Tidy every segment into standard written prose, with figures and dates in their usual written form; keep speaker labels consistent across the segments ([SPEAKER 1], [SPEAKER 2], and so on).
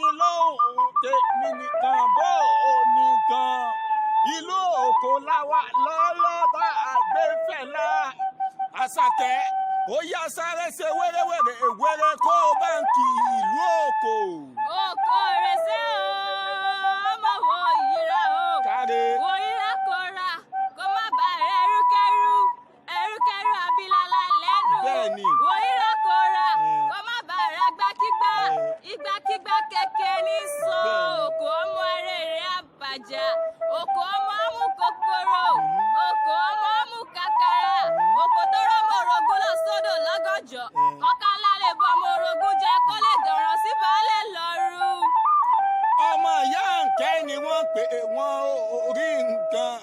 [SPEAKER 1] yín lóhùn tèmi nìkan bó o nìkan ìlú Òkò láwa lọ́lọ́ta àgbẹ̀fẹ̀lá Àṣàkẹ́ ó yá sáré ṣe wéréwéré wéré kó báǹkì ìlú Òkò.
[SPEAKER 2] Òkò rẹ̀ ṣe ọmọ wo ìyíra o.
[SPEAKER 1] Káre.
[SPEAKER 2] Wo ìyíra kò ra kó má bà rẹ̀ ẹrúkẹ́rú abilala lẹ́nu.
[SPEAKER 1] Bẹ́ẹ̀ni.
[SPEAKER 2] Wo ìyíra kò ra kó má bà rẹ̀ gbákígbá. Ìgbàkígbà kẹ̀kẹ́ ní sọ. Òkò ọmọ arére àbàjá. Òkò ọmọ amúkòkòrò. Òkò ọmọ amúkàkàrà. Òkò tó rọ́mọ orogún lọ sódò lọ́gọ́jọ́. Ọ̀kálá lè bọ ọmọ orogún jẹ kó lè dọ̀ràn sí baálẹ̀ lọ́rùn.
[SPEAKER 1] Ọmọ ìyá ǹkẹ́ ni wọ́n pè wọ́n orí nǹkan.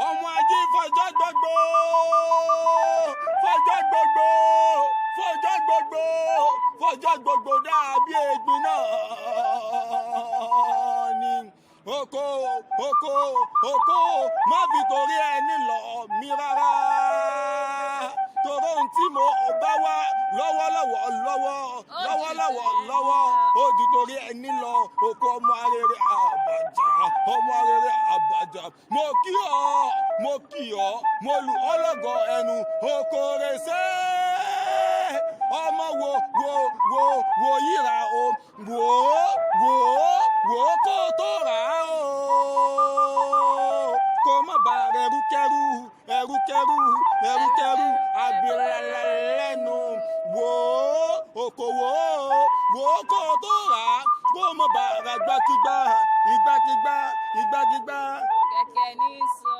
[SPEAKER 1] Ọmọ ajé fọjọ́ gbogbo dàbí egbin náà ni. Òkò má fi torí ẹni lọ mí rárá. Torí ohun tí mo bá wá lọ́wọ́ ó ju torí ẹni lọ. Òkò ọmọ arére àbàjá. Mo kí ọ, mo lù ọ́ lọ́gọ̀ ẹnu. Òkò rẹ̀ ṣe ọmọ wo yíra o. Wò ó kó tó rà á o. Kó má bà ẹrúkẹ́rú abilala lẹ́nu. Wò ó kó tó rà á. Kó má bà rà ìgbàkígbà.
[SPEAKER 2] Kẹ̀kẹ́ ní sọ.